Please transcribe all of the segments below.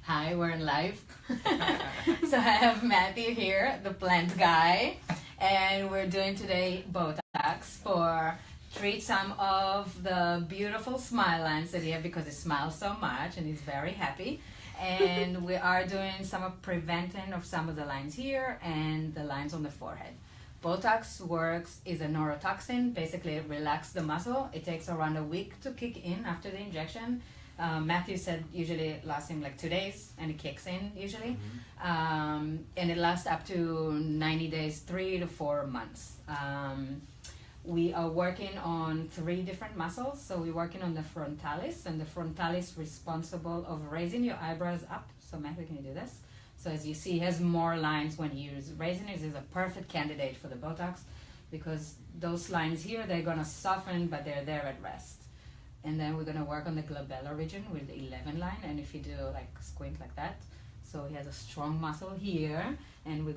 Hi, we're in live. So I have Matthew here, the plant guy, and we're doing today Botox for treat some of the beautiful smile lines that he has because he smiles so much and he's very happy. And we are doing some of preventing of some of the lines here and the lines on the forehead. Botox is a neurotoxin. Basically, it relaxes the muscle. It takes around a week to kick in after the injection. Matthew said usually it lasts him like 2 days and it kicks in usually. And it lasts up to 90 days, 3 to 4 months. We are working on 3 different muscles. So we're working on the frontalis, and the frontalis responsible of raising your eyebrows up. So Matthew, can you do this? So as you see, he has more lines when he's raising it. He's a perfect candidate for the Botox because those lines here, they're gonna soften, but they're there at rest. And then we're gonna work on the glabellar region with the 11 line. And if you do like squint like that, so he has a strong muscle here, and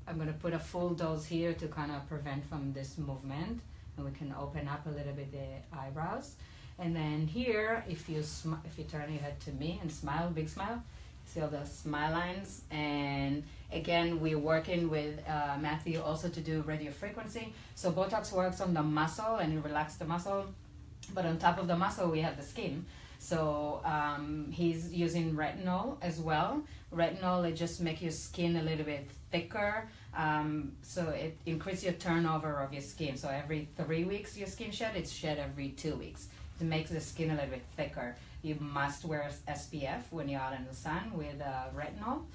I'm gonna put a full dose here to kind of prevent from this movement, and we can open up a little bit the eyebrows. And then here, if you turn your head to me and smile, big smile, see all the smile lines. And again, we're working with Matthew also to do radio frequency. So Botox works on the muscle and it relaxes the muscle, but on top of the muscle we have the skin. So he's using retinol as well. Retinol, it just makes your skin a little bit thicker. So it increases your turnover of your skin. So every 3 weeks your skin shed, it's shed every 2 weeks. It makes the skin a little bit thicker. You must wear SPF when you're out in the sun with retinol.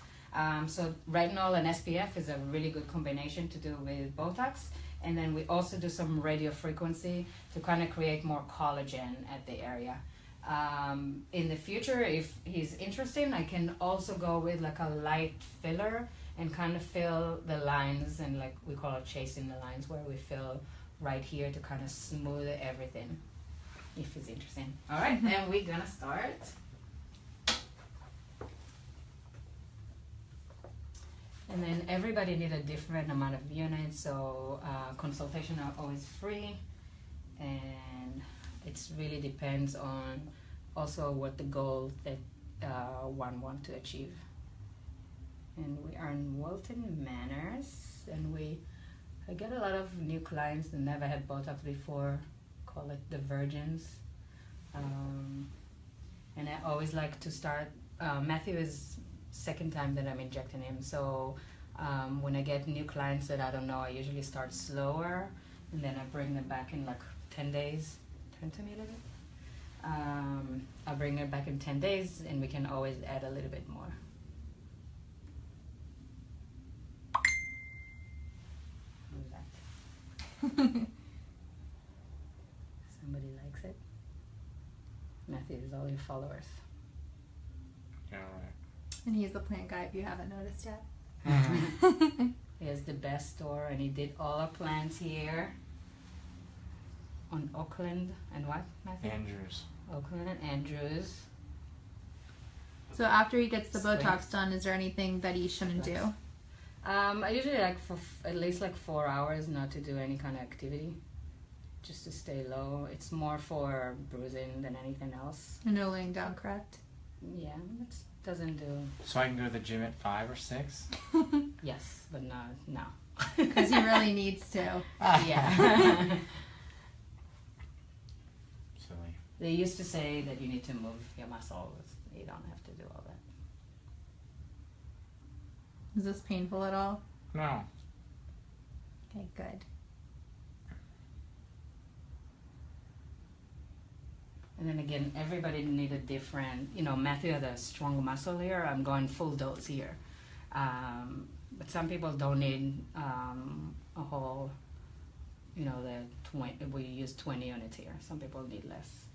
So retinol and SPF is a really good combination to do with Botox. And then we also do some radio frequency to kind of create more collagen at the area. In the future, if he's interested, I can also go with like a light filler and kind of fill the lines, and like we call it chasing the lines, where we fill right here to kind of smooth everything, if he's interested. All right, then we're gonna start. And then everybody need a different amount of units, so consultation are always free, and it really depends on also what the goal that one want to achieve. And we are in Wilton, Manors, and I get a lot of new clients that never had Botox before, call it the virgins. And I always like to start, Matthew is second time that I'm injecting him, so when I get new clients that I don't know, I usually start slower, and then I bring them back in like 10 days. Turn to me a little bit. I'll bring it back in 10 days, and we can always add a little bit more. Somebody likes it. Matthew is all your followers. Yeah, right. And he's the plant guy if you haven't noticed yet. He has the best store, and he did all our plants here on Oakland and what, Matthew? Andrews. Oakland and Andrews. So after he gets the Botox done, is there anything that he shouldn't do? I usually like for at least like 4 hours not to do any kind of activity, just to stay low. It's more for bruising than anything else. And no laying down, correct? Yeah, it doesn't do. So I can go to the gym at 5 or 6? Yes, but no. Because he really needs to. Yeah. Silly. They used to say that you need to move your muscles. You don't have to do all that. Is this painful at all? No. Okay, good. And then again, everybody need a different, Matthew had a strong muscle here. I'm going full dose here. But some people don't need a whole, we use 20 units here. Some people need less.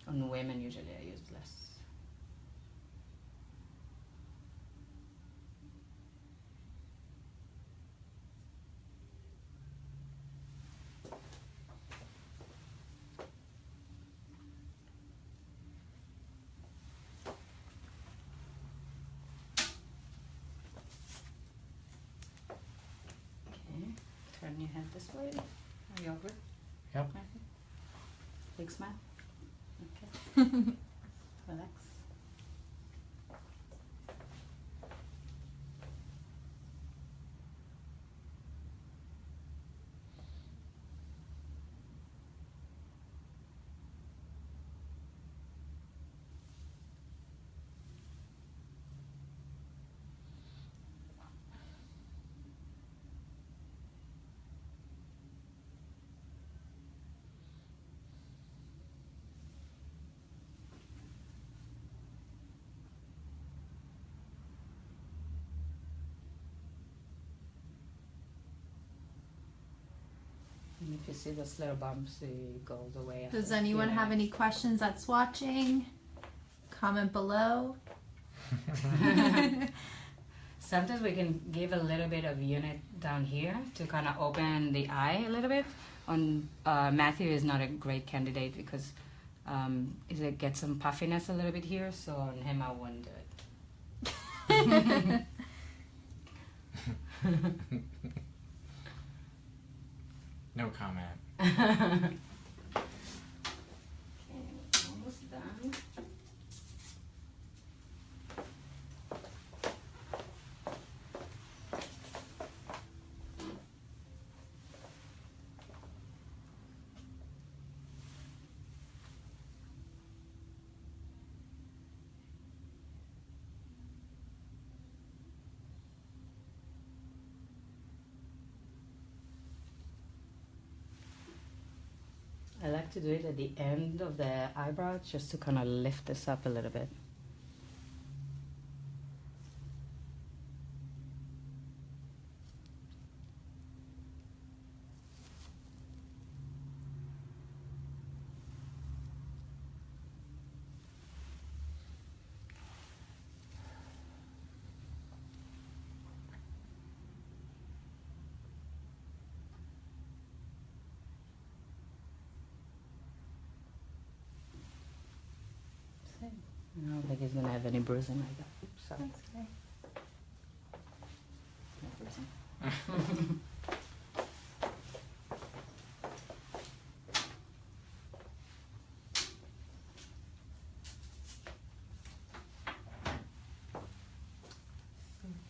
On women, usually I use less. Turn your head this way. Are you over? Yep. Big smile. Okay. Relax. you see those little bumps, it goes away. Does anyone have any questions that's watching? Comment below. Sometimes we can give a little bit of unit down here to kind of open the eye a little bit. On Matthew is not a great candidate because it gets some puffiness a little bit here, so on him I wouldn't do it. No comment. Okay, almost done. I like to do it at the end of the eyebrow just to kind of lift this up a little bit. I don't think he's gonna have any bruising like that. Oops, sorry. That's okay. No bruising.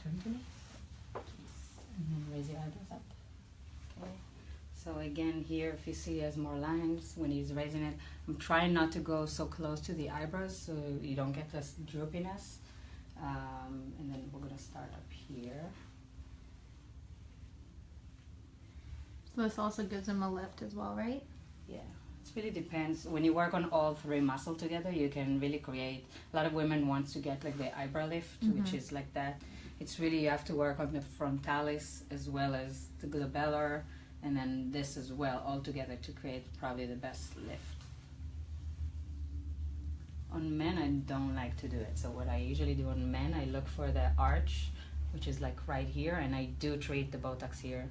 Turn to me. And then raise your eyebrows up. Okay. So again, here, if you see he has more lines when he's raising it, I'm trying not to go so close to the eyebrows so you don't get this droopiness. And then we're gonna start up here. So this also gives him a lift as well, right? Yeah, it really depends. When you work on all three muscles together, you can really create. A lot of women want to get like the eyebrow lift, which is like that. It's really, you have to work on the frontalis as well as the glabellar, and then this as well, all together to create probably the best lift. On men, I don't like to do it. So what I usually do on men, I look for the arch, which is like right here, and I do treat the Botox here.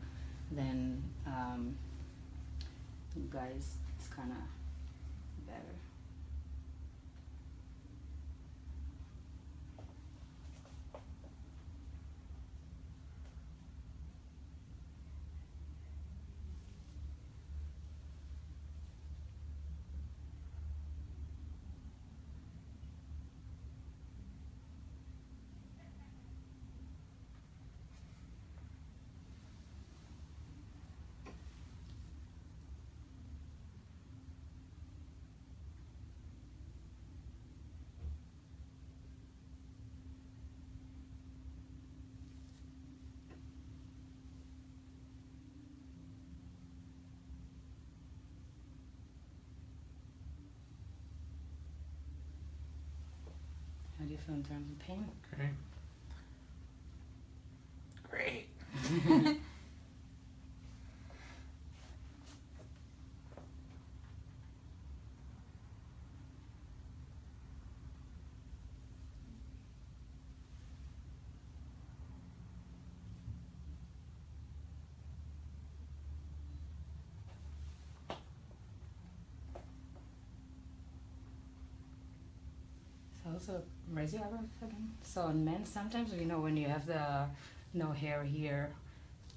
Then, you guys, it's kind of better. How do you feel in terms of pain? Great. Great. Also raise your eyebrows again. So on men, sometimes when you have the no hair here,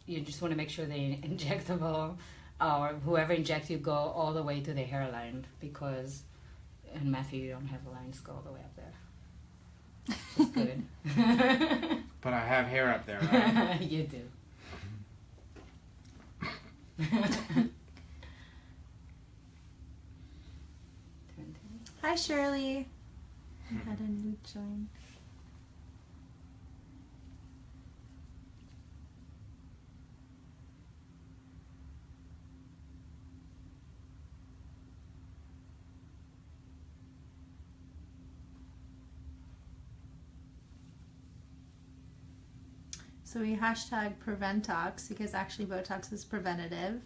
you just want to make sure the injectable or whoever injects you go all the way to the hairline, because in Matthew you don't have the lines go all the way up there. Which is good. But I have hair up there, right? You do. Hi, Shirley. I had a new join. So we hashtag Preventox because actually Botox is preventative.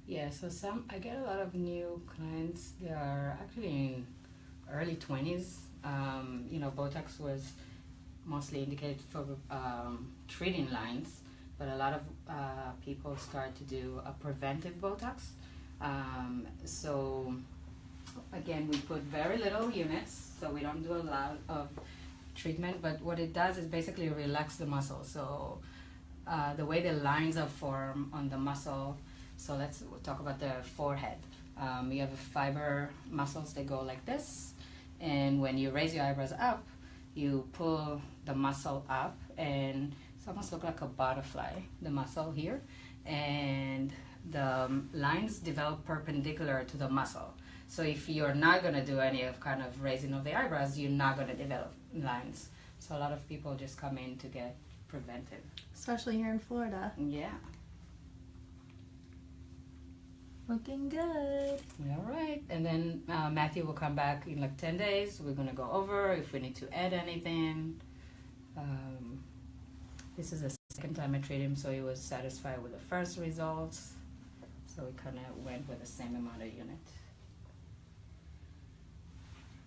Yeah, so I get a lot of new clients. They are actually in early 20s. Botox was mostly indicated for treating lines, but a lot of people start to do a preventive Botox. So again, we put very little units, so we don't do a lot of treatment, but what it does is basically relax the muscle. So the way the lines are formed on the muscle, so we'll talk about the forehead. You have fiber muscles that go like this, and when you raise your eyebrows up, you pull the muscle up, and it's almost look like a butterfly, the muscle here, and the lines develop perpendicular to the muscle. So if you're not going to do any of kind of raising of the eyebrows, you're not going to develop lines. So a lot of people just come in to get preventive. Especially here in Florida. Yeah. Looking good. All right. And then Matthew will come back in like 10 days. We're going to go over if we need to add anything. This is the second time I treated him, so he was satisfied with the first results. So we kind of went with the same amount of unit.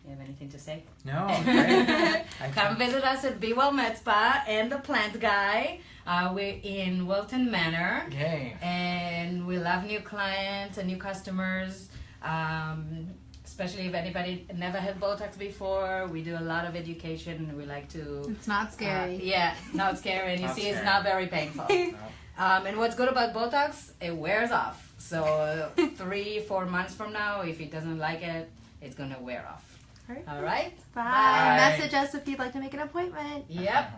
You have anything to say? No, great. Come visit us at BeWell MedSpa and the Plant Guy. We're in Wilton Manor. Yay. And we love new clients and new customers. Especially if anybody never had Botox before. We do a lot of education. We like to... It's not scary. Yeah, not scary. And you Not see, scary. it's not very painful. And what's good about Botox, it wears off. So 3-4 months from now, if he doesn't like it, it's going to wear off. All right. All right? Bye. Bye. Message us if you'd like to make an appointment. Yep.